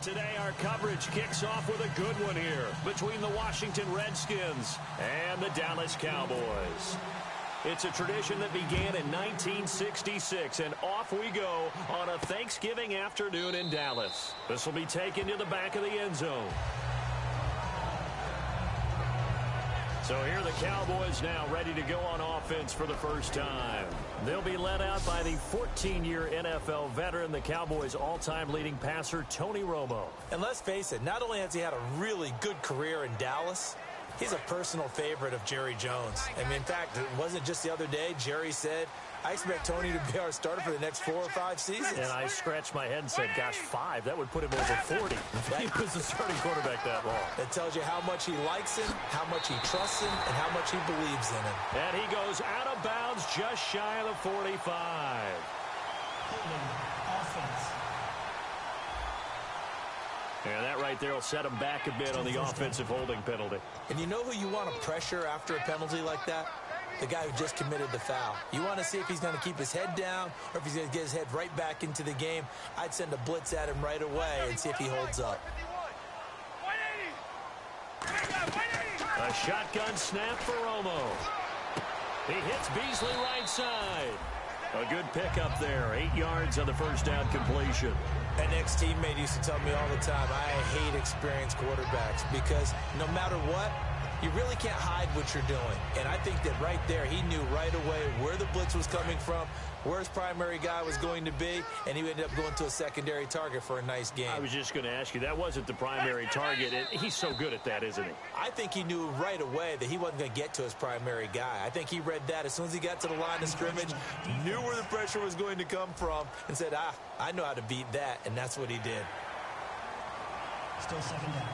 Today, our coverage kicks off with a good one here between the Washington Redskins and the Dallas Cowboys. It's a tradition that began in 1966, and off we go on a Thanksgiving afternoon in Dallas. This will be taken to the back of the end zone. So here are the Cowboys now ready to go on offense for the first time. They'll be led out by the 14-year NFL veteran, the Cowboys' all-time leading passer, Tony Romo. And let's face it, not only has he had a really good career in Dallas, he's a personal favorite of Jerry Jones. I mean, in fact, it wasn't just the other day. Jerry said, I expect Tony to be our starter for the next 4 or 5 seasons. And I scratched my head and said, gosh, 5. That would put him over 40. He was the starting quarterback that long. That tells you how much he likes him, how much he trusts him, and how much he believes in him. And he goes out of bounds just shy of the 45. Offense. And that right there will set him back a bit on the offensive holding penalty. And you know who you want to pressure after a penalty like that? The guy who just committed the foul. You want to see if he's going to keep his head down or if he's going to get his head right back into the game. I'd send a blitz at him right away and see if he holds up. A shotgun snap for Romo. He hits Beasley right side. A good pickup there. 8 yards on the first down completion. An ex-teammate used to tell me all the time, I hate experienced quarterbacks because no matter what, you really can't hide what you're doing. And I think that right there, he knew right away where the blitz was coming from, where his primary guy was going to be, and he ended up going to a secondary target for a nice game. I was just going to ask you, that wasn't the primary target. He's so good at that, isn't he? I think he knew right away that he wasn't going to get to his primary guy. I think he read that as soon as he got to the line of scrimmage, knew where the pressure was going to come from, and said, I know how to beat that, and that's what he did. Still second down.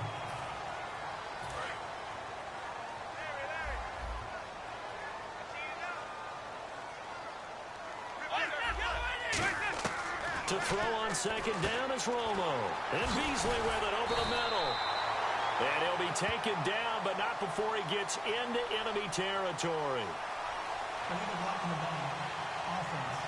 To throw on second down is Romo. And Beasley with it over the middle. And he'll be taken down, but not before he gets into enemy territory. Another block in the ball. Offense.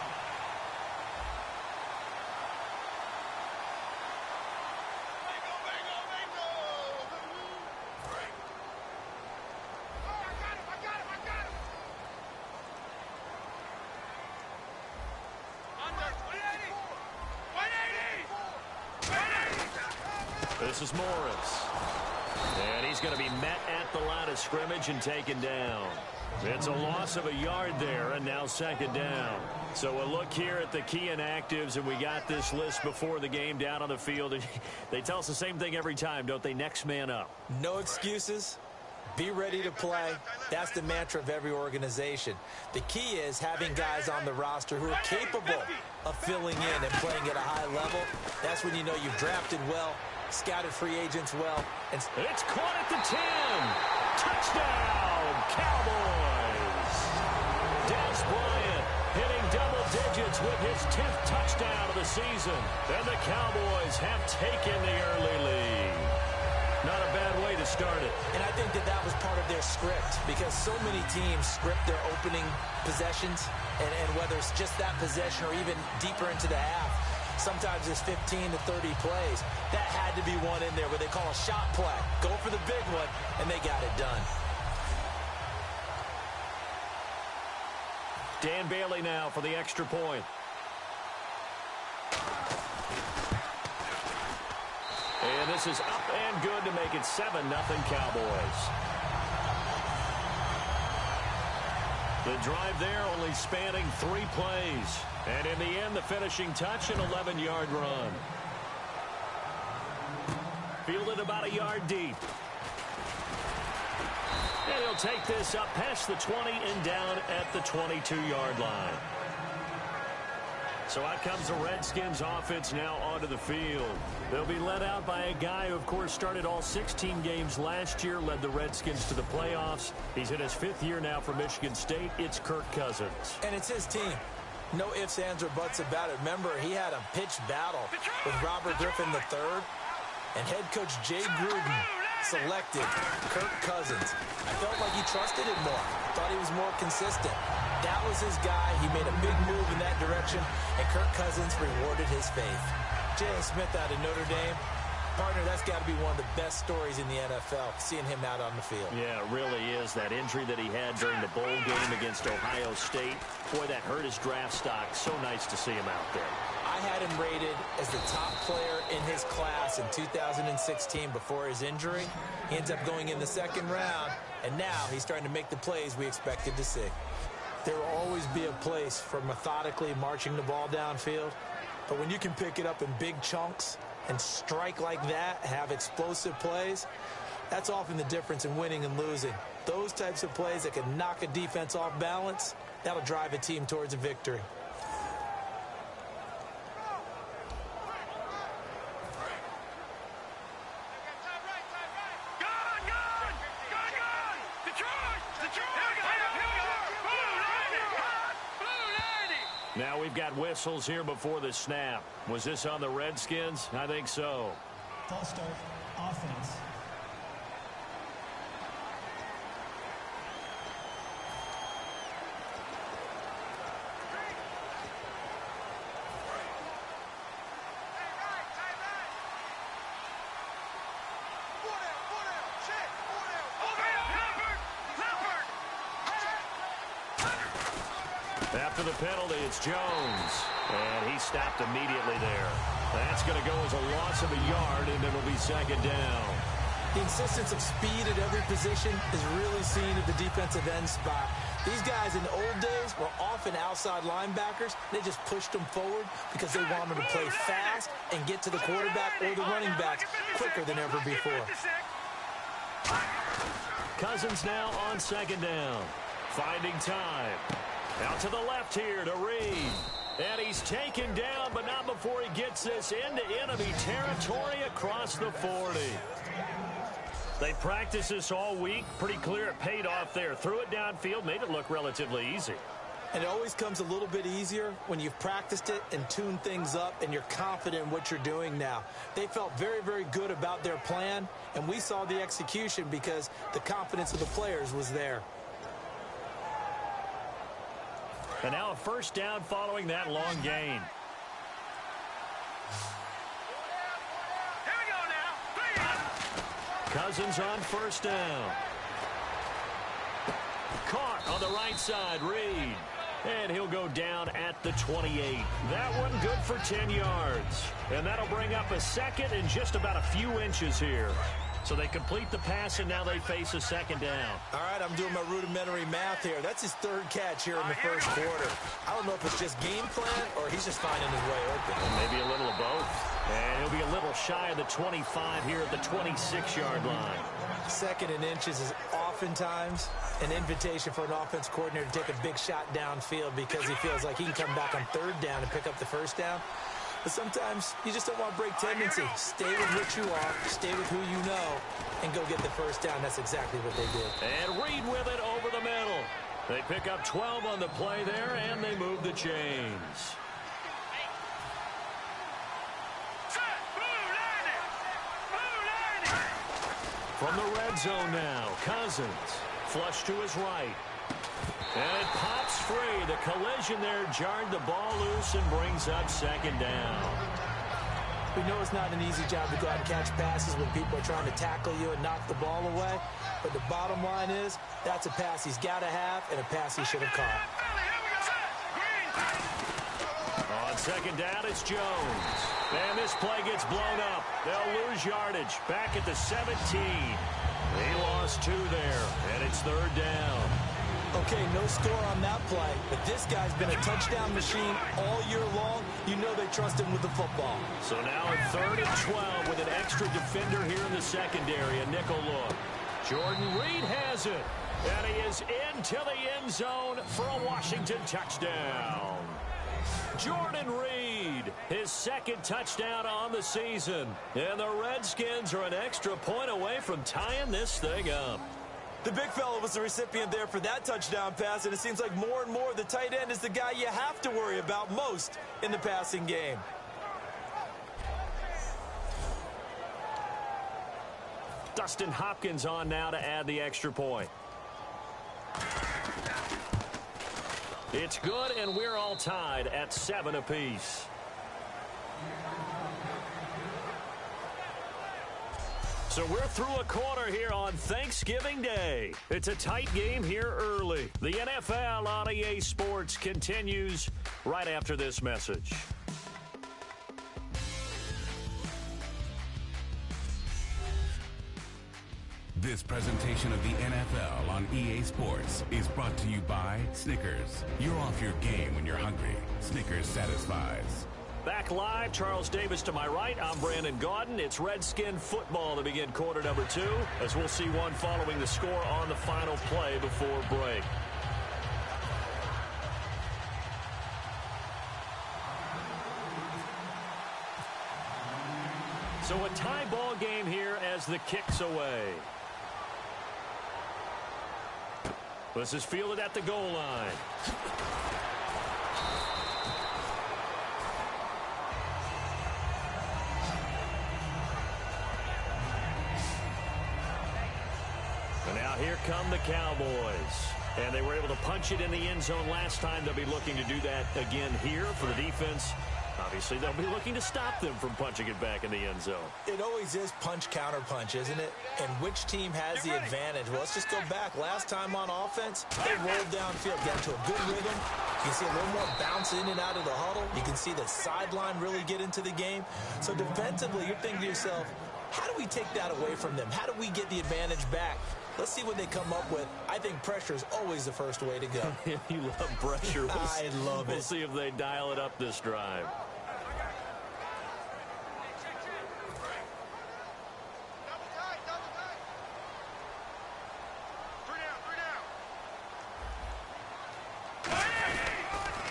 This is Morris. And he's going to be met at the line of scrimmage and taken down. It's a loss of a yard there, and now second down. So a look here at the key inactives, and we got this list before the game down on the field. They tell us the same thing every time, don't they? Next man up. No excuses. Be ready to play. That's the mantra of every organization. The key is having guys on the roster who are capable of filling in and playing at a high level. That's when you know you've drafted well, scouted free agents well. And it's caught at the 10. Touchdown, Cowboys. Des Bryant hitting double digits with his 10th touchdown of the season. And the Cowboys have taken the early lead. Not a bad way to start it. And I think that was part of their script because so many teams script their opening possessions, and whether it's just that possession or even deeper into the half, sometimes it's 15 to 30 plays. That had to be one in there where they call a shot play. Go for the big one, and they got it done. Dan Bailey now for the extra point. And this is up and good to make it 7-0 Cowboys. The drive there only spanning 3 plays. And in the end, the finishing touch, an 11-yard run. Fielded about a yard deep. And he'll take this up past the 20 and down at the 22-yard line. So out comes the Redskins offense now onto the field. They'll be led out by a guy who, of course, started all 16 games last year, led the Redskins to the playoffs. He's in his 5th year now for Michigan State. It's Kirk Cousins. And it's his team. No ifs, ands, or buts about it. Remember, he had a pitch battle with Robert Griffin III, and head coach Jay Gruden selected Kirk Cousins. I felt like he trusted him more. Thought he was more consistent. That was his guy. He made a big move in that direction, and Kirk Cousins rewarded his faith. Jalen Smith out of Notre Dame, Partner, that's got to be one of the best stories in the NFL, seeing him out on the field. Yeah, it really is. That injury that he had during the bowl game against Ohio State, boy, that hurt his draft stock. So nice to see him out there. I had him rated as the top player in his class in 2016 before his injury. He ends up going in the second round, and now he's starting to make the plays we expected to see. There will always be a place for methodically marching the ball downfield, but when you can pick it up in big chunks and strike like that, have explosive plays, that's often the difference in winning and losing. Those types of plays that can knock a defense off balance, that'll drive a team towards a victory. Now we've got whistles here before the snap. Was this on the Redskins? I think so. False start, offense. After the penalty, it's Jones. And he stopped immediately there. That's going to go as a loss of a yard, and it'll be second down. The insistence of speed at every position is really seen at the defensive end spot. These guys in the old days were often outside linebackers. They just pushed them forward because they wanted to play fast and get to the quarterback or the running backs quicker than ever before. Cousins now on second down. Finding time. Out to the left here to Reed. And he's taken down, but not before he gets this into enemy territory across the 40. They practiced this all week. Pretty clear it paid off there. Threw it downfield, made it look relatively easy. And it always comes a little bit easier when you've practiced it and tuned things up and you're confident in what you're doing now. They felt very, very good about their plan, and we saw the execution because the confidence of the players was there. And now a first down following that long gain. Cousins on first down. Caught on the right side, Reed. And he'll go down at the 28. That one good for 10 yards. And that'll bring up a second and just about a few inches here. So they complete the pass, and now they face a second down. All right, I'm doing my rudimentary math here. That's his third catch here in the first quarter. I don't know if it's just game plan or he's just finding his way open. Maybe a little of both. And he'll be a little shy of the 25 here at the 26-yard line. Second and inches is oftentimes an invitation for an offense coordinator to take a big shot downfield because he feels like he can come back on third down and pick up the first down. But sometimes you just don't want to break tendency. Stay with what you are, stay with who you know, and go get the first down. That's exactly what they did. And Reed with it over the middle. They pick up 12 on the play there, and they move the chains. From the red zone now, Cousins. Flush to his right. And it pops free. The collision there jarred the ball loose and brings up second down. We know it's not an easy job to go out and catch passes when people are trying to tackle you and knock the ball away. But the bottom line is, that's a pass he's got to have and a pass he should have caught. On second down, it's Jones. And this play gets blown up. They'll lose yardage. Back at the 17. He lost 2 there, and it's third down. Okay, no score on that play, but this guy's been a touchdown machine all year long. You know they trust him with the football. So now in third and 12 with an extra defender here in the secondary, a nickel look. Jordan Reed has it, and he is into the end zone for a Washington touchdown. Jordan Reed, his second touchdown on the season. And the Redskins are an extra point away from tying this thing up. The big fella was the recipient there for that touchdown pass, and it seems like more and more the tight end is the guy you have to worry about most in the passing game. Dustin Hopkins on now to add the extra point. It's good, and we're all tied at 7 apiece. So we're through a quarter here on Thanksgiving Day. It's a tight game here early. The NFL on EA Sports continues right after this message. This presentation of the NFL on EA Sports is brought to you by Snickers. You're off your game when you're hungry. Snickers satisfies. Back live, Charles Davis to my right. I'm Brandon Gaudin. It's Redskin football to begin quarter number 2, as we'll see one following the score on the final play before break. So a tie ball game here as the kick's away. This is fielded at the goal line. And now here come the Cowboys. And they were able to punch it in the end zone last time. They'll be looking to do that again here for the defense. Obviously, they'll be looking to stop them from punching it back in the end zone. It always is punch-counter-punch, isn't it? And which team has the advantage? Well, let's just go back. Last time on offense, they rolled downfield, got into a good rhythm. You can see a little more bounce in and out of the huddle. You can see the sideline really get into the game. So defensively, you're thinking to yourself, how do we take that away from them? How do we get the advantage back? Let's see what they come up with. I think pressure is always the first way to go. You love pressure. I love it. We'll see if they dial it up this drive.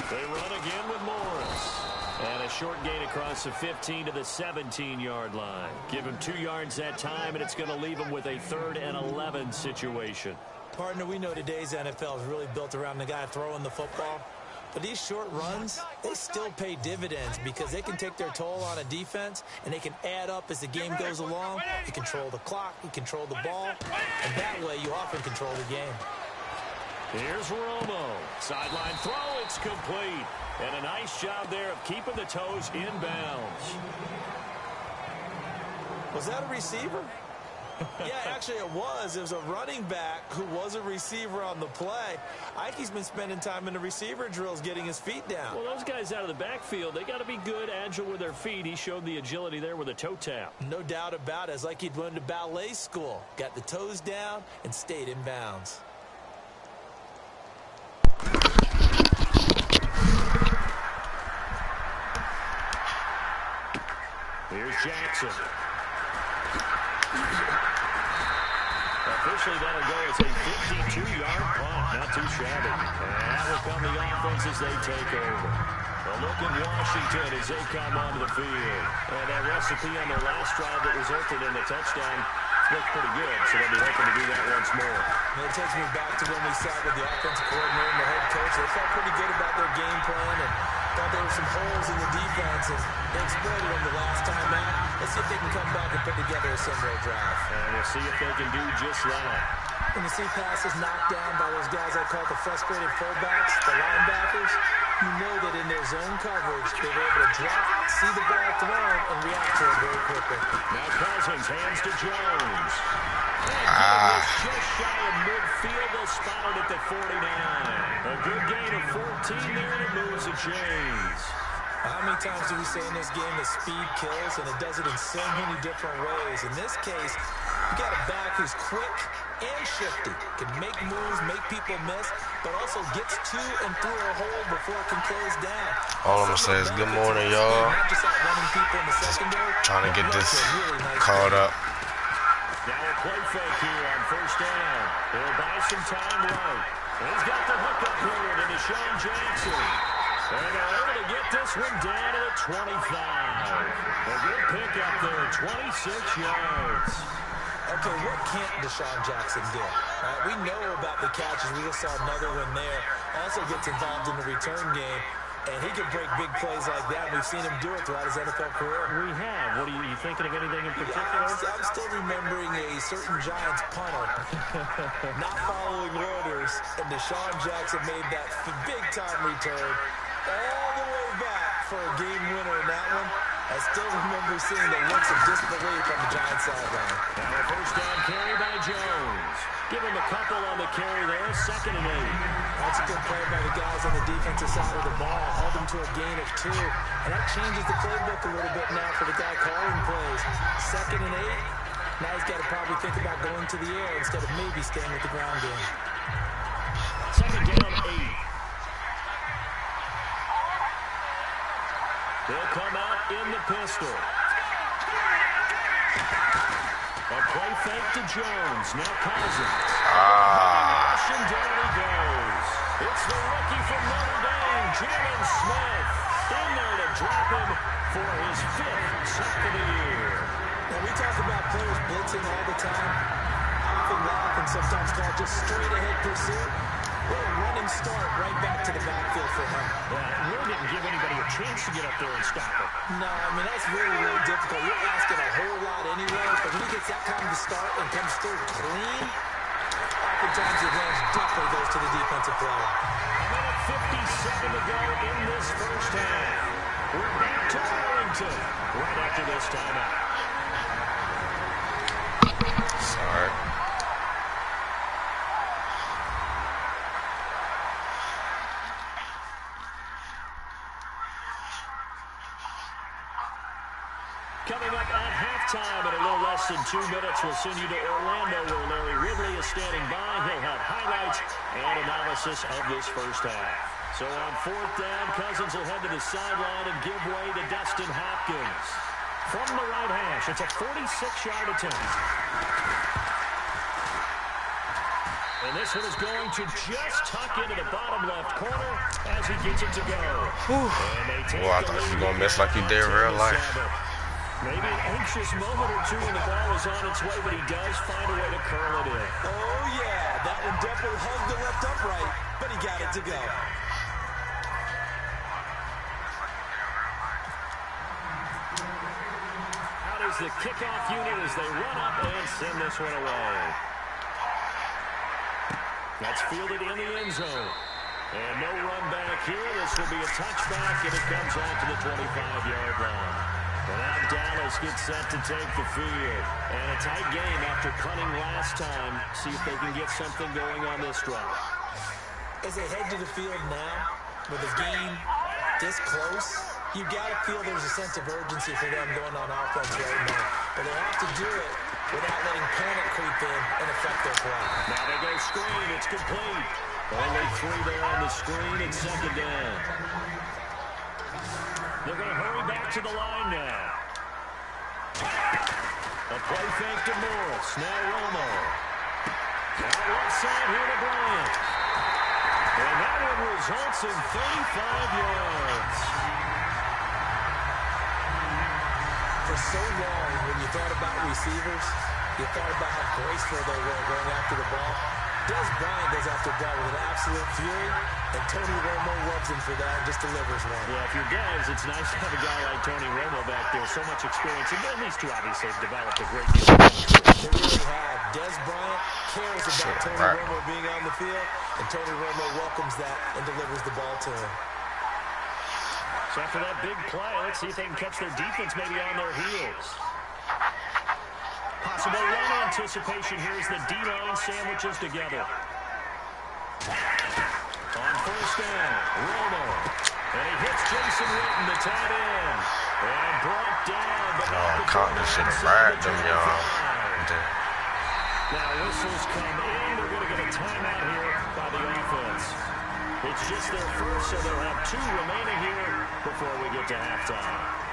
They run again with Morris. And a short gain across the 15 to the 17-yard line. Give him 2 yards that time, and it's going to leave him with a 3rd and 11 situation. Partner, we know today's NFL is really built around the guy throwing the football. But these short runs, they still pay dividends because they can take their toll on a defense, and they can add up as the game goes along. You control the clock, you control the ball, and that way you often control the game. Here's Romo. Sideline throw, it's complete. And a nice job there of keeping the toes in bounds. Was that a receiver? Yeah, actually it was. It was a running back who was a receiver on the play. Ike's been spending time in the receiver drills getting his feet down. Well, those guys out of the backfield, they got to be good, agile with their feet. He showed the agility there with a toe tap. No doubt about it. It's like he'd went to ballet school. Got the toes down and stayed in bounds. Here's Jackson. Officially, that'll go as a 52-yard punt. Not too shabby. And that will come the offense as they take over. A look in Washington as they come onto the field. And that recipe on their last drive that resulted in the touchdown looked pretty good, so they'll be hoping to do that once more. And it takes me back to when we sat with the offensive coordinator and the head coach. They felt pretty good about their game plan and thought there were some holes in the defense, and they exploited them the last time out. Let's see if they can come back and put together a similar drive. And we'll see if they can do just that. When you see passes knocked down by those guys I call the frustrated fullbacks, the linebackers, you know that in their zone coverage, they were able to drop, see the ball thrown, and react to it very quickly. Now Cousins hands to Jones. And just shy of midfield. They'll spot it at the 49. A good gain of 14 there, and it moves the chains. How many times do we say in this game that speed kills, and it does it in so many different ways? In this case, you got a back who's quick and shifty, can make moves, make people miss, but also gets to and through a hole before it can close down. All I'm gonna say is good morning, y'all. Trying to get this caught up. Now a play fake here on first down. They'll buy some time right. And he's got the hookup here to Deshaun Jackson. And they're able to get this one down to the 25. A good pickup there, 26 yards. Okay, what can't Deshaun Jackson do? We know about the catches. We just saw another one there. Also gets involved in the return game, and he can break big plays like that. We've seen him do it throughout his NFL career. We have. What are you thinking of anything in particular? I'm still remembering a certain Giants punter not following orders, and Deshaun Jackson made that big-time return all the way back for a game winner in that one. I still remember seeing the looks of disbelief on the Giants sideline. Now a first down carry by Jones. Give him a couple on the carry there, 2nd and 8. That's a good play by the guys on the defensive side of the ball. Held them to a gain of 2. And that changes the playbook a little bit now for the guy calling plays. 2nd and 8. Now he's got to probably think about going to the air instead of maybe staying with the ground game. 2nd down, 8. They'll come out in the pistol. A play fake to Jones. Now Cousins. Rushing down he goes. It's the rookie from Notre Dame, Jalen Smith. In there to drop him for his 5th sack of the year. Now we talk about players blitzing all the time. Often laugh and sometimes call just straight ahead pursuit. What a running start right back to the backfield for him. Yeah, really didn't give anybody a chance to get up there and stop him. No, I mean, that's really, really difficult. You're asking a whole lot anyway, but when he gets that kind of a start and comes through clean, oftentimes the advantage definitely goes to the defensive player. A minute 57 to go in this first half. We're back to Arlington right after this timeout. Sorry. Coming up at halftime in a little less than 2 minutes, we'll send you to Orlando where Larry Ridley is standing by. He'll have highlights and analysis of this first half. So on 4th down, Cousins will head to the sideline and give way to Dustin Hopkins. From the right hash, it's a 46-yard attempt. And this one is going to just tuck into the bottom left corner as he gets it to go. And they take I thought you were going to miss like you did in real life. Maybe an anxious moment or two when the ball is on its way, but he does find a way to curl it in. Oh, yeah. That one definitely hugged the left upright, but he got it to go. Out is the kickoff unit as they run up and send this one away. That's fielded in the end zone. And no run back here. This will be a touchback, and it comes out to the 25-yard line. And now Dallas gets set to take the field. And a tight game after punting last time. See if they can get something going on this drive. As they head to the field now, with the game this close, you got to feel there's a sense of urgency for them going on offense right now. But they have to do it without letting panic creep in and affect their play. Now they go screen. It's complete. Only 3 there on the screen and 2nd down. They're going to hurry back to the line now. A play fake to Morris. Now Romo. Out left side here to Bryant. And that one results in 35 yards. For so long, when you thought about receivers, you thought about how graceful they were going after the ball. Des Bryant goes after the ball with an absolute fury, and Tony Romo loves him for that and just delivers one. Yeah, if you're Dez, it's nice to have a guy like Tony Romo back there. So much experience. And at least two obviously have developed a great deal. They really have. Des Bryant cares about Tony Romo being on the field, and Tony Romo welcomes that and delivers the ball to him. So after that big play, let's see if they can catch their defense maybe on their heels. Possible run anticipation here as the D-line sandwiches together. On first down, Romo. And he hits Jason Witten, the tight end. And brought down. Cotton should have racked them, y'all. Now whistles come in. They're going to get a timeout here by the offense. It's just their first, so they'll have 2 remaining here before we get to halftime.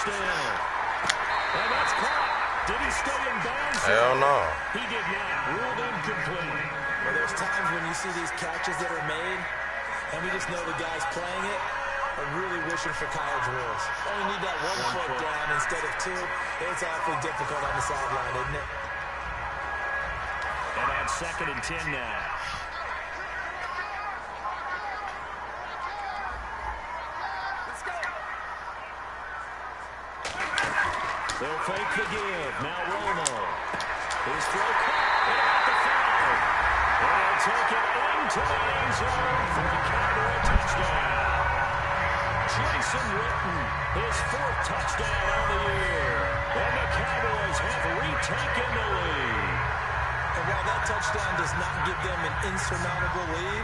And that's caught. Did he stay in bounds? Hell no. He did not. Ruled incomplete. Well, there's times when you see these catches that are made, and we just know the guys playing it are really wishing for college rules. Only need that one foot down instead of 2. It's awfully difficult on the sideline, isn't it? And on 2nd and 10 now. They'll fake the give. Now Romo. His throw caught. And about the 5. And they'll take it into the end zone for a Cowboy touchdown. Jason Witten, his 4th touchdown of the year. And the Cowboys have retaken the lead. And while that touchdown does not give them an insurmountable lead,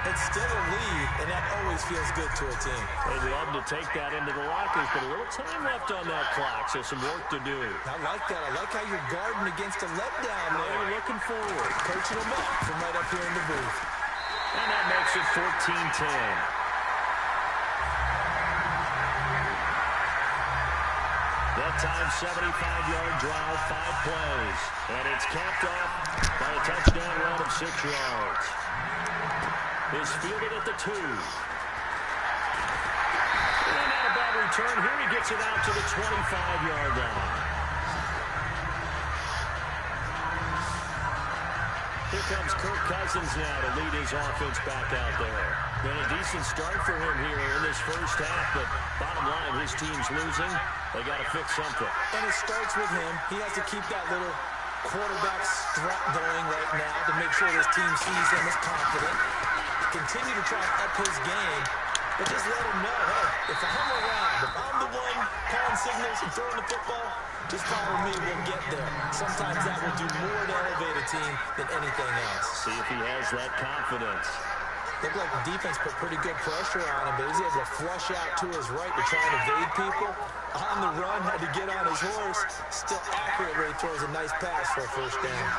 it's still a lead, and that always feels good to a team. They'd love to take that into the lockers, but a little time left on that clock, so some work to do. I like that. I like how you're guarding against a letdown there. They're looking forward. Coaching them up from right up here in the booth. And that makes it 14-10. That time, 75-yard drive, 5 plays. And it's capped off by a touchdown run of 6 yards. Is fielded at the 2. And not a bad return. Here he gets it out to the 25-yard line. Here comes Kirk Cousins now to lead his offense back out there. Been a decent start for him here in this first half, but bottom line, his team's losing. They got to fix something. And it starts with him. He has to keep that little quarterback strut going right now to make sure his team sees him as confident. Continue to try and up his game, but just let him know, hey, if I'm around, if I'm the one calling signals and throwing the football, just follow me, we'll get there. Sometimes that will do more to elevate a team than anything else. See if he has that confidence. Looked like the defense put pretty good pressure on him, but he was able to flush out to his right to try and evade people. On the run, had to get on his horse. Still accurately throws a nice pass for a first down.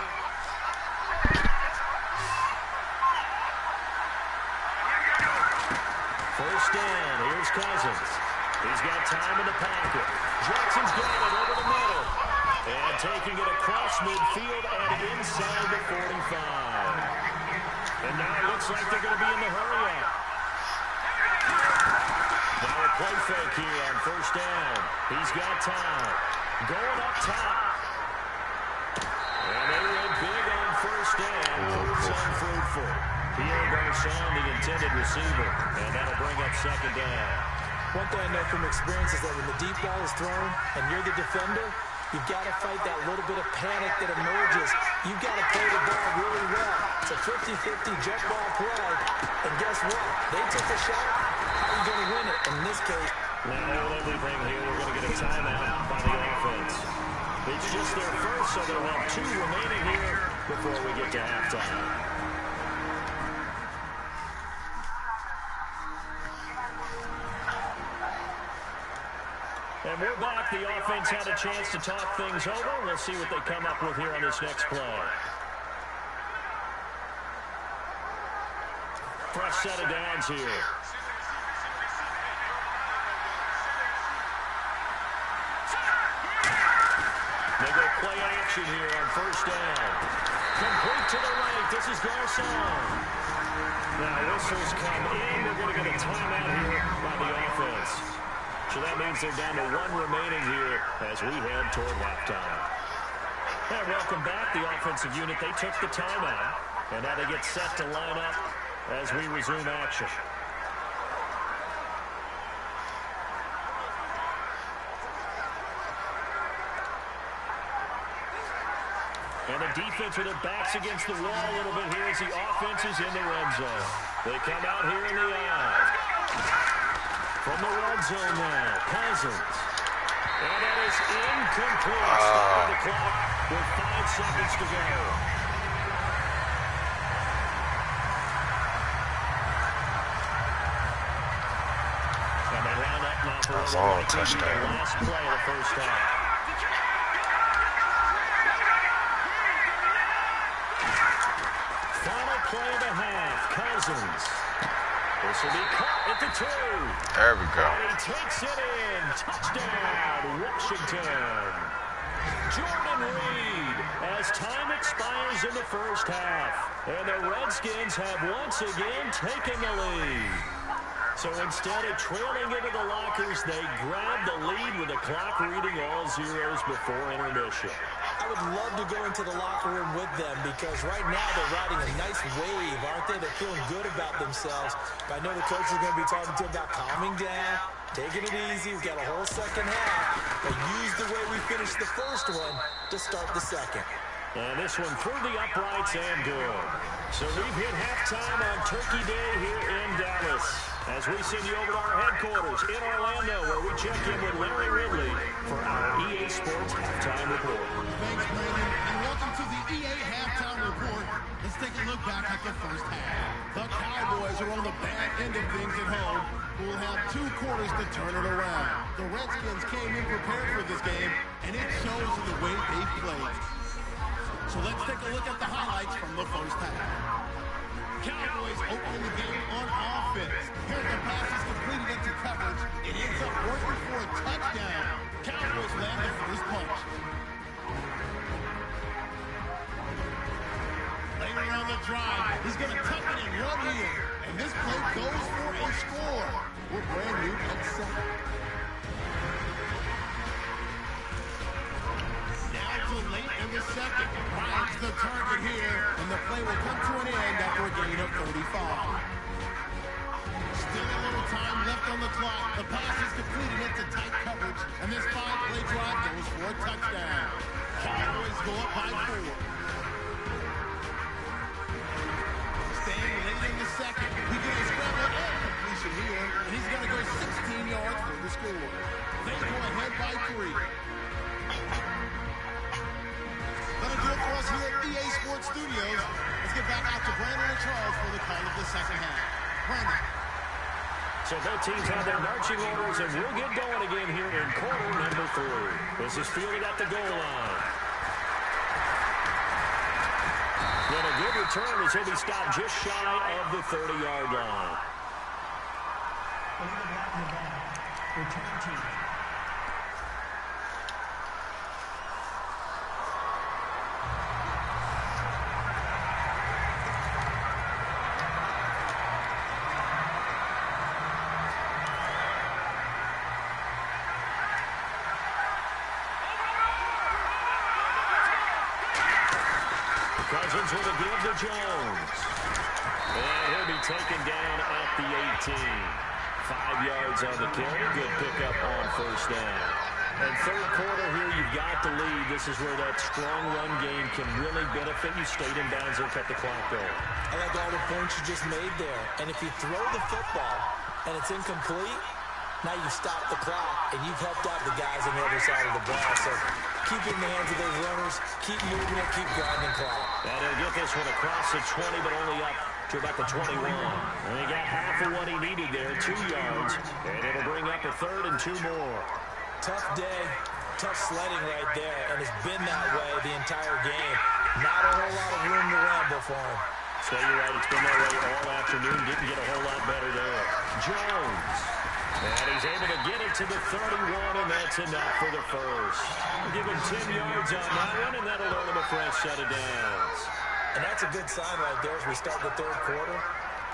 First down, here's Cousins. He's got time in the pocket. Jackson's got it over the middle. And taking it across midfield and inside the 45. And now it looks like they're going to be in the hurry-up. Now a play fake here on first down. He's got time. Going up top. And they went big on first down. Proves unfruitful. Pierre Garçon, the intended receiver. And that'll bring up second down. One thing I know from experience is that when the deep ball is thrown and you're the defender, you've got to fight that little bit of panic that emerges. You've got to play the ball really well. It's a 50-50 jump ball play. And guess what? They took a shot. How are you going to win it? In this case, now everything here, we're going to get a timeout by the offense. It's just their first, so they'll have 2 remaining here before we get to halftime. And we're back. The offense had a chance to talk things over. We'll see what they come up with here on this next play. Fresh set of downs here. They go play action here on first down. Complete to the right. This is Garçon. Now whistles come in. We're going to get a timeout here by the offense. So that means they're down to 1 remaining here as we head toward halftime. And welcome back, the offensive unit. They took the timeout, and now they get set to line up as we resume action. And the defense with their backs against the wall a little bit here as the offense is in the red zone. They come out here in the eye. From the red zone now, Cousins. And that is incomplete. Stopping the clock with 5 seconds to go. And they line up now for a long touchdown. The last play of the first half. Final play of the half, Cousins. This will be caught at the 2. There we go. And he takes it in. Touchdown, Washington. Jordan Reed as time expires in the first half. And the Redskins have once again taken the lead. So instead of trailing into the lockers, they grab the lead with the clock reading all zeros before intermission. I would love to go into the locker room with them because right now they're riding a nice wave, aren't they? They're feeling good about themselves. But I know the coach is going to be talking to them about calming down. Taking it easy. We've got a whole second half. But use the way we finished the first one to start the second. And this one through the uprights and good. So we've hit halftime on Turkey Day here in Dallas. As we send you over to our headquarters in Orlando, where we check in with Larry Ridley for our EA Sports Halftime Report. Thanks, Brandon, and welcome to the EA Halftime Report. Let's take a look back at the first half. The Cowboys are on the bad end of things at home, who will have 2 quarters to turn it around. The Redskins came in prepared for this game, and it shows in the way they played. So let's take a look at the highlights from the first half. Cowboys opening the game on offense. Here the pass is completed into coverage. It ends up working for a touchdown. Cowboys land the first punch. Later on the drive, he's going to tuck it and run here. And this play goes for a score. We're brand new at 7. Late in the second, finds the target here, and the play will come to an end after a gain of 35. Still a little time left on the clock. The pass is completed into tight coverage, and this 5-play drive goes for a touchdown. Cowboys go up by 4. Staying late in the second, we get a scramble and completion here, and he's going to go 16 yards for the score. They go ahead by 3. That'll do it for us here at EA Sports Studios. Let's get back out to Brandon and Charles for the call of the second half. Brandon. So both teams have their marching orders, and we'll get going again here in quarter number 3. This is fielded at the goal line. Then a good return as he'll be stopped just shy of the 30-yard line. Return team. Cousins with a give to Jones. And he'll be taken down at the 18. 5 yards on the carry. Good pickup on first down. And third quarter here, you've got the lead. This is where that strong run game can really benefit you. Stayed in bounds and kept the clock going. I like all the points you just made there. And if you throw the football and it's incomplete, now you stop the clock and you've helped out the guys on the other side of the ball. So keep in the hands of those runners, keep moving it, keep grinding clock. And he'll get this one across the 20, but only up to about the 21. And he got half of what he needed there, 2 yards. And it'll bring up a 3rd and 2 more. Tough day, tough sledding right there, and it's been that way the entire game. Not a whole lot of room to ramble for him. So you're right, it's been that way all afternoon. Didn't get a whole lot better there. Jones. And he's able to get it to the 31, and that's enough for the first. We'll give him 10 yards on that one, and that'll earn him a fresh set of downs. And that's a good sign right there as we start the third quarter.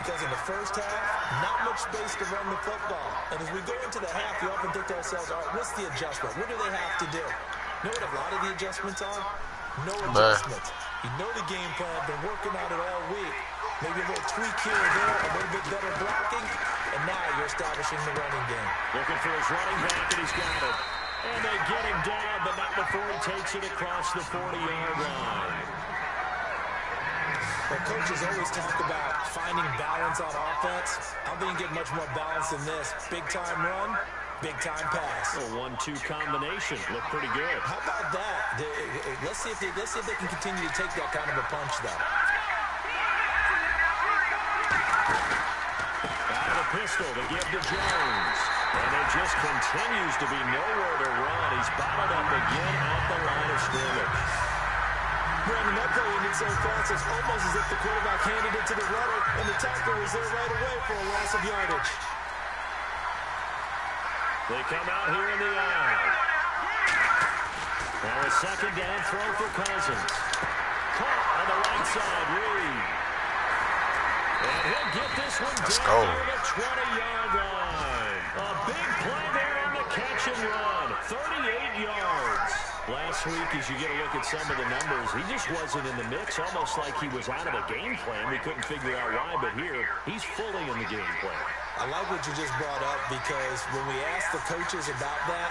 Because in the first half, not much space to run the football. And as we go into the half, we often think to ourselves, all right, what's the adjustment? What do they have to do? You know what a lot of the adjustments are? No adjustments. You know the game plan, been working on it all week. Maybe a little tweak here or there, a little bit better blocking, and now you're establishing the running game. Looking for his running back, and he's got it. And they get him down, but not before he takes it across the 40-yard line. Well, coaches always talk about finding balance on offense. I don't think you get much more balance than this. Big-time run, big-time pass. A 1-2 combination. Looked pretty good. How about that? Let's see if they can continue to take that kind of a punch, though. Out of the pistol to give to Jones. And it just continues to be nowhere to run. He's bottled up again at the line of scrimmage. Brandon, that play ended so fast, it's almost as if the quarterback handed it to the runner, and the tackle was there right away for a loss of yardage. They come out here in the aisle. Now a second down throw for Cousins. Caught on the right side, Reed. And he'll get this one down to the 20-yard line. A big play there on the catch and run. 38 yards. Last week, as you get a look at some of the numbers, he just wasn't in the mix, almost like he was out of the game plan. We couldn't figure out why, but here, he's fully in the game plan. I like what you just brought up because when we asked the coaches about that,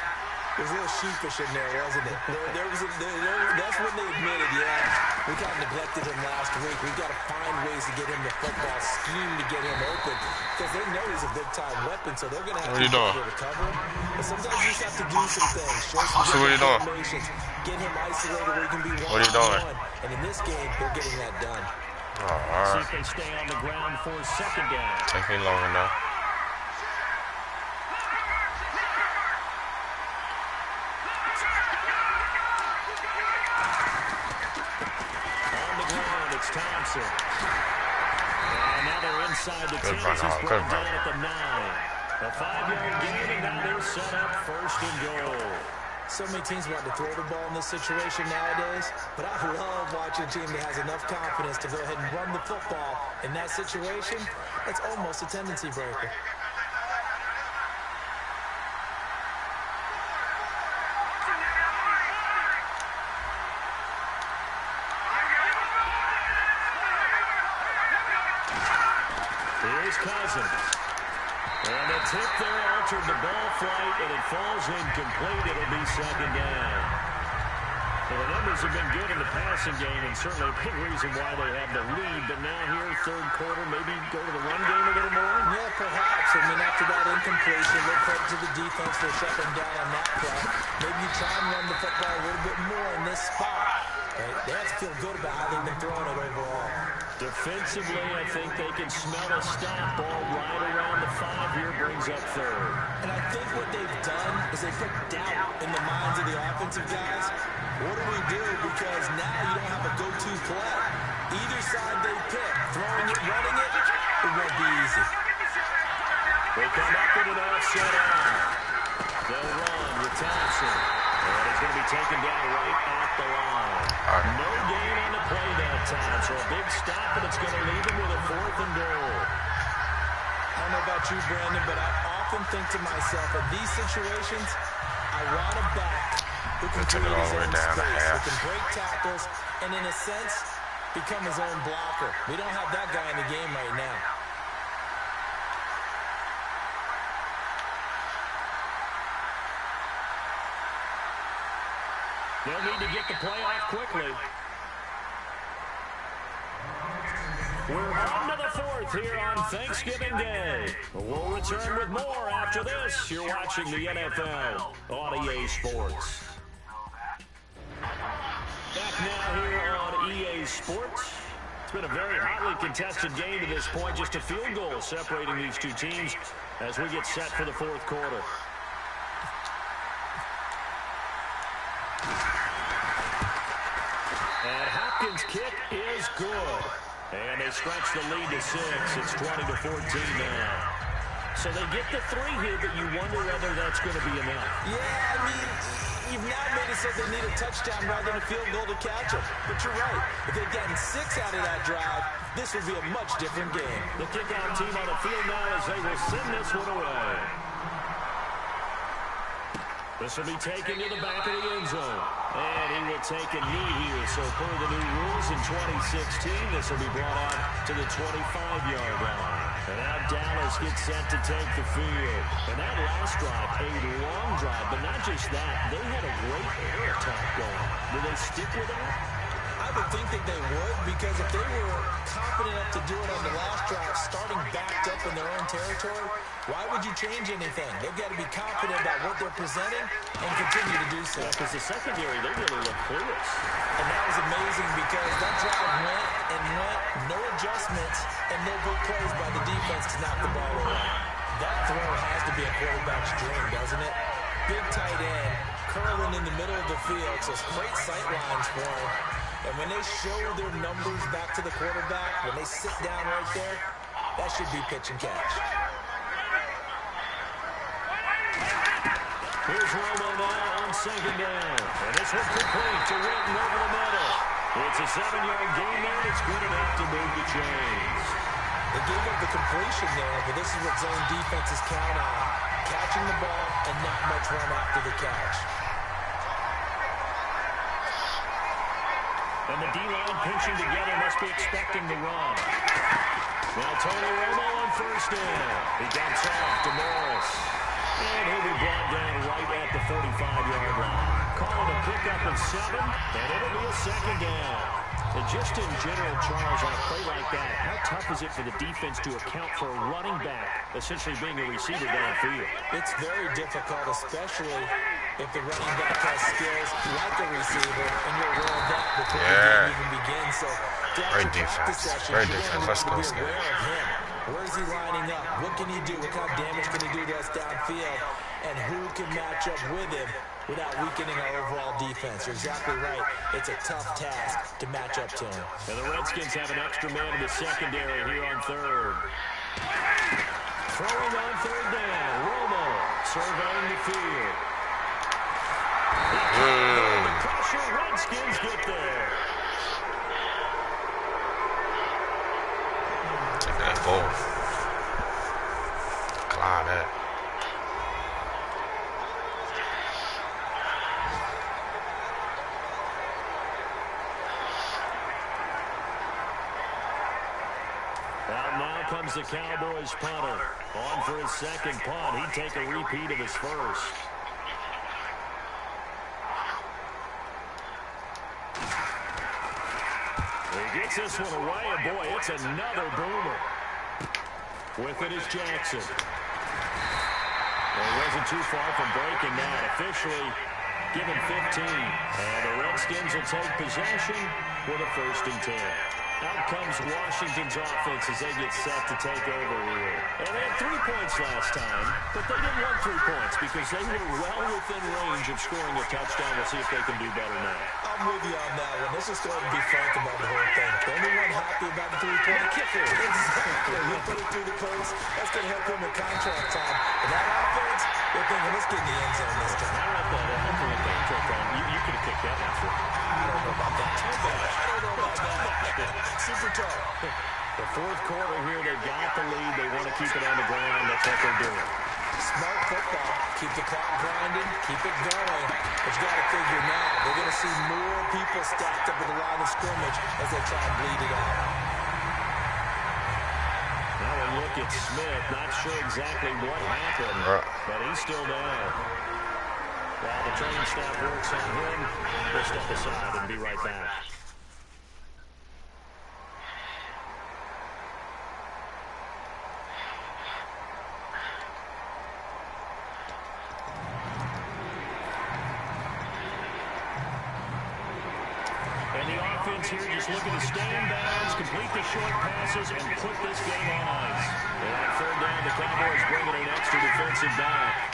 it was a little sheepish in there, wasn't it? That's when they admitted, yeah, we kind of neglected him last week. We've got to find ways to get him the football, scheme to get him open because they know he's a big-time weapon, so they're going to have to cover him. But sometimes you just have to do some things, show some formations, get him isolated where he can be one-on-one. And in this game, they're getting that done. All right. See if they stay on the ground for second down. Take me long enough. Thompson. And now they're inside the 10. He's brought down at the 9. A 5-yard gain, and now they're set up first and goal. So many teams want to throw the ball in this situation nowadays, but I love watching a team that has enough confidence to go ahead and run the football. In that situation, it's almost a tendency breaker. Cousins. And the tip there altered the ball flight, and it falls incomplete. It'll be second down. Well, the numbers have been good in the passing game, and certainly a big reason why they have the lead. But now here, third quarter, maybe go to the run game a little more? Yeah, perhaps. I mean, after that incompletion, they'll credit to the defense for shutting down on that play. Maybe you try and run the football a little bit more in this spot. They have to feel good about how they've been throwing it overall. Defensively, I think they can smell a stop ball right around the 5 here, brings up third. And I think what they've done is they put doubt in the minds of the offensive guys. What do we do? Because now you don't have a go-to play. Either side they pick, throwing it, running it, it won't be easy. They come up with an offset out. They'll run with Thompson. And he's going to be taken down right at the line. No gain on the play that time, so a big stop, and it's going to leave him with a 4th and goal. I don't know about you, Brandon, but I often think to myself, in these situations, I want a back who can create his own space, who can break tackles, and in a sense, become his own blocker. We don't have that guy in the game right now. They'll need to get the play off quickly. We're on to the 4th here on Thanksgiving Day. We'll return with more after this. You're watching the NFL on EA Sports. Back now here on EA Sports. It's been a very hotly contested game to this point. Just a field goal separating these two teams as we get set for the 4th quarter. And Hopkins' kick is good. And they stretch the lead to 6. It's 20-14 now. So they get the 3 here, but you wonder whether that's going to be enough. Yeah, I mean, you've now made it so they need a touchdown rather than a field goal to catch them. But you're right. If they'd gotten 6 out of that drive, this would be a much different game. The kickoff team on the field now as they will send this one away. This will be taken to the back of the end zone. And he will take a knee here. So per the new rules in 2016, this will be brought out to the 25-yard line. And now Dallas gets set to take the field. And that last drive, a long drive. But not just that, they had a great air attack going. Do they stick with that? I would think that they would, because if they were confident enough to do it on the last drive, starting backed up in their own territory, why would you change anything? They've got to be confident about what they're presenting and continue to do so. Because the secondary, they really look clueless. And that was amazing because that drive went and went, no adjustments, and no good plays by the defense to knock the ball away. That throw has to be a quarterback's dream, doesn't it? Big tight end, curling in the middle of the field, so great sight lines for him. And when they show their numbers back to the quarterback, when they sit down right there, that should be pitch and catch. Here's Romo now on second down. And this one complete to Witten over the middle. It's a 7-yard gain there. It's good enough to move the chains. They gave up the completion there, but this is what zone defenses count on. Catching the ball and not much run after the catch. And the D-line pinching together, must be expecting the run. Now Tony Romo on first down. He dumps off to Morris. And he'll be brought down right at the 45-yard line. Call it a pickup of 7, and it'll be a second down. And just in general, Charles, on a play like that, how tough is it for the defense to account for a running back essentially being a receiver downfield? It's very difficult, especially if the running back has skills like a receiver, and you're aware of that before the game even begins. So, great defense. Great defense. Let's go, Scott. Where is he lining up? What can he do? What kind of damage can he do to us downfield? And who can match up with him without weakening our overall defense? You're exactly right. It's a tough task to match up to him. And the Redskins have an extra man in the secondary here on third. Throwing on third down. Romo surveying the field. The pressure. Redskins get there. Both. Cloud that. Now comes the Cowboys punter. On for his second punt. He'd take a repeat of his first. He gets this one away, and boy, it's another boomer. With it is Jackson. Well, he wasn't too far from breaking that. Officially given 15. And the Redskins will take possession with a 1st and 10. Out comes Washington's offense as they get set to take over here. And they had 3 points last time, but they didn't want 3 points because they were well within range of scoring a touchdown. We'll see if they can do better now. I'm with you on that one. Let's just go ahead and be frank about the whole thing. The only one happy about the 3-point kicker. Exactly. He'll put it through the post. That's going to help him with contract time. And that offense, they're thinking, let's get in the end zone this time. I like that. Helping with contract time. You could have kicked that one for. I don't know about that. I don't know about that. Super tough. The 4th quarter here, they got the lead. They want to keep it on the ground. That's what they're doing. Smart football. Keep the clock grinding. Keep it going. But you got to figure now, they're going to see more people stacked up at the line of scrimmage as they try and bleed it out. Now a look at Smith. Not sure exactly what happened, but he's still down. While the training staff works on him, we'll step aside and be right back. Here just looking to stay in bounds, complete the short passes, and put this game on ice. And on 3rd down, the Cowboys bringing an extra defensive back.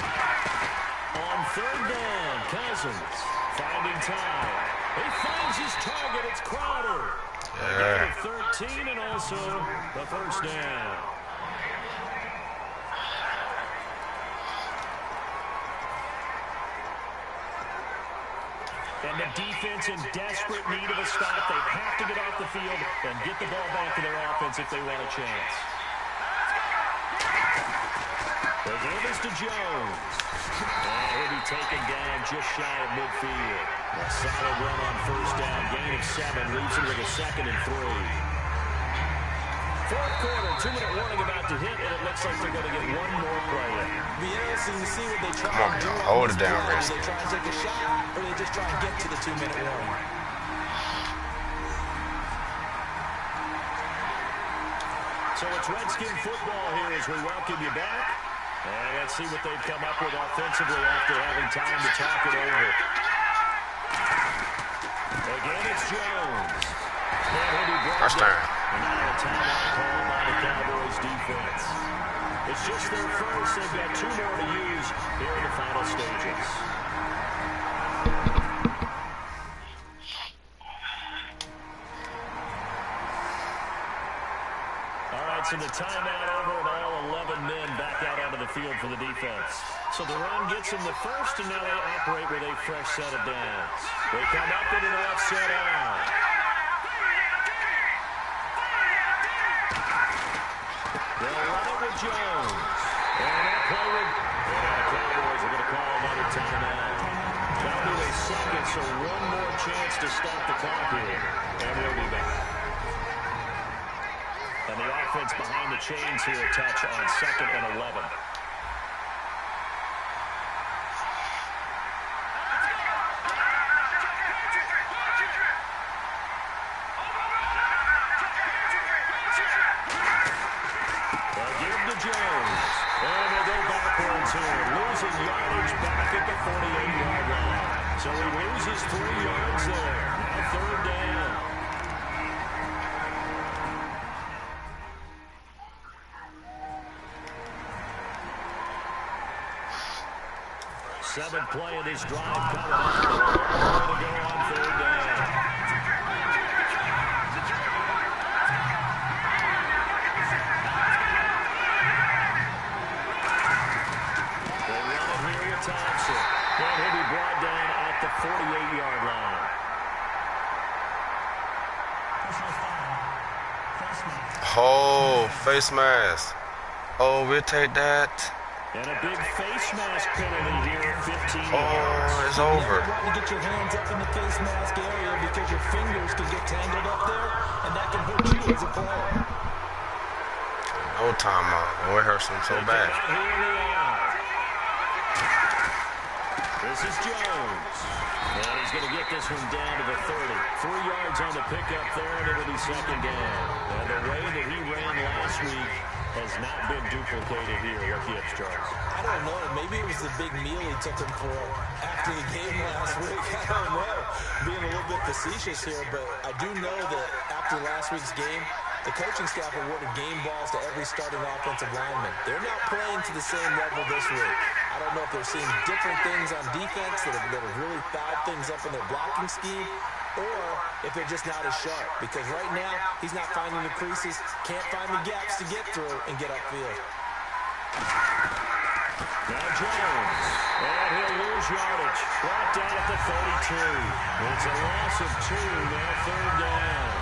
On 3rd down, Cousins finding time. He finds his target. It's Crowder. A 13 and also the 1st down. And the defense in desperate need of a stop. They have to get off the field and get the ball back to their offense if they want a chance. The give is to Jones. And he'll be taken down just shy of midfield. A solid run on 1st down. Gain of 7. Leaves him with a 2nd and 3. 4th quarter, 2-minute warning about to hit, and it looks like they're going to get one more play in. Be interesting to see what they try and do. Hold it down, Redskins. Do they try and take a shot, or do they just try and get to the 2-minute warning? So it's Redskin football here as we welcome you back. And let's see what they've come up with offensively after having time to talk it over. Again, it's Jones. First time. And now a timeout called by the Cowboys defense. It's just their first. They've got 2 more to use here in the final stages. All right, so the timeout over and all 11 men back out onto the field for the defense. So the run gets them the first, and now they operate with a fresh set of downs. They come up with an offset out. They'll run it with Jones. And that play with... And now the Cowboys are going to call another timeout. That'll be their second, so one more chance to stop the clock here. And we'll be back. And the offense behind the chains here a touch on 2nd and 11. They'll give to Jones. And they go backwards here. Losing yardage back at the 48-yard line. So he loses 3 yards there. Now 3rd down. Seventh play of this drive coming up. Way to go on 3rd down. They run it here with Thompson. And he'll be brought down at the 48-yard line. Oh, face mask. Oh, we'll take that. And a big face mask penalty here, 15 yards. Oh, it's over. You want to get your hands up in the face mask area because your fingers can get tangled up there, and that can hurt you as a player. No timeout. Oh, it hurts him so bad. This is Jones. And he's going to get this one down to the 30. 3 yards on the pickup there, and it'll be 2nd down. And the way that he ran last week has not been duplicated here. What gives, Charles? I don't know. Maybe it was the big meal he took him for after the game last week. I don't know. Being a little bit facetious here, but I do know that after last week's game, the coaching staff awarded game balls to every starting offensive lineman. They're not playing to the same level this week. I don't know if they're seeing different things on defense that have really fouled things up in their blocking scheme, or if they're just not as sharp. Because right now, he's not finding the creases, can't find the gaps to get through and get upfield. Now Jones, and he'll lose yardage. Brought down at the 32. It's a loss of 2, now 3rd down.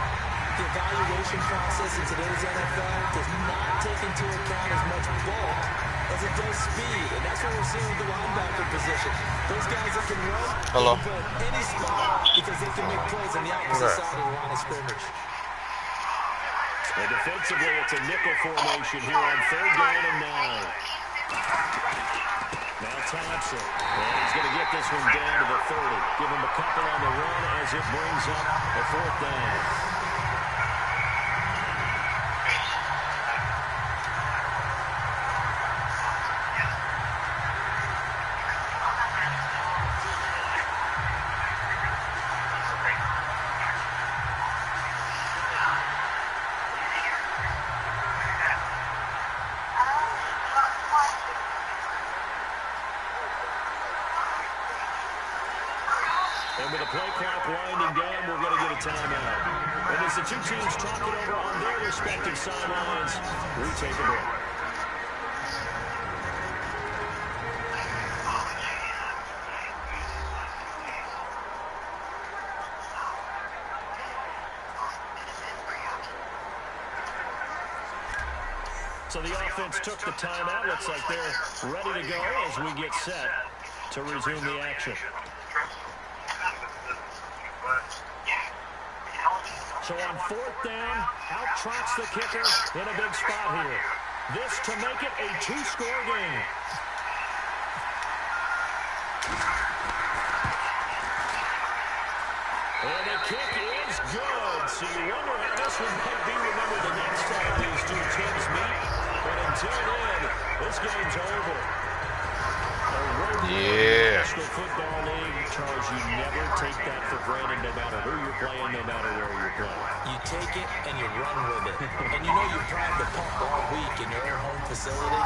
The evaluation process in today's NFL does not take into account as much bulk as it does speed, and that's what we're seeing with the linebacker position. Those guys that can run, Hello. they can play in any spot because they can make plays on the opposite side of the line of scrimmage. And defensively, it's a nickel formation here on 3rd down and 9. Now Thompson, and he's going to get this one down to the 30. Give him a couple on the run as it brings up a 4th down. And with the play clock winding down, we're going to get a timeout. And as the two teams talk it over on their respective sidelines, we take a break. So the offense took the timeout. Looks like they're ready to go as we get set to resume the action. So on 4th down, out trots the kicker in a big spot here. This to make it a 2-score game. And the kick is good. So you wonder how this one might be remembered the next time these two teams meet. But until then, this game's over. Yeah. National Football League, Charles, you never take that for granted no matter who you're playing, no matter where you're playing. You take it and you run with it. And you know you pride the pump all week in your own home facility.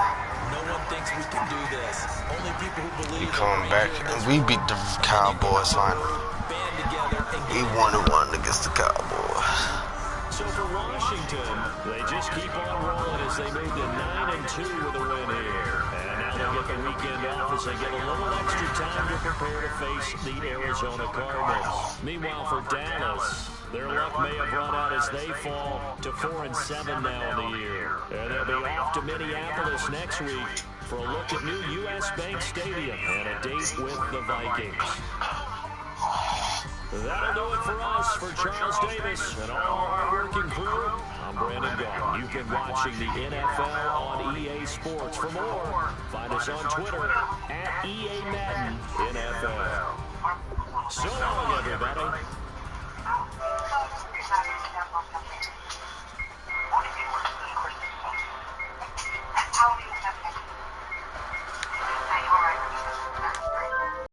No one thinks we can do this. Only people who believe We come back and we beat the Cowboys finally. band together and We won against the Cowboys. So for Washington, they just keep on rolling as they move to 9-2 with a win here. And now they get the weekend off as they get a little extra time to prepare to face the Arizona Cardinals. Meanwhile, for Dallas, their luck may have run out as they fall to 4-7 now in the year. And they'll be off to Minneapolis next week for a look at new U.S. Bank Stadium and a date with the Vikings. That'll do it for us. For Charles Davis and all our hard-working crew, I'm Brandon Gaughan. You've been watching the NFL on EA Sports. For more, find us on Twitter at EA Madden NFL. So long, everybody.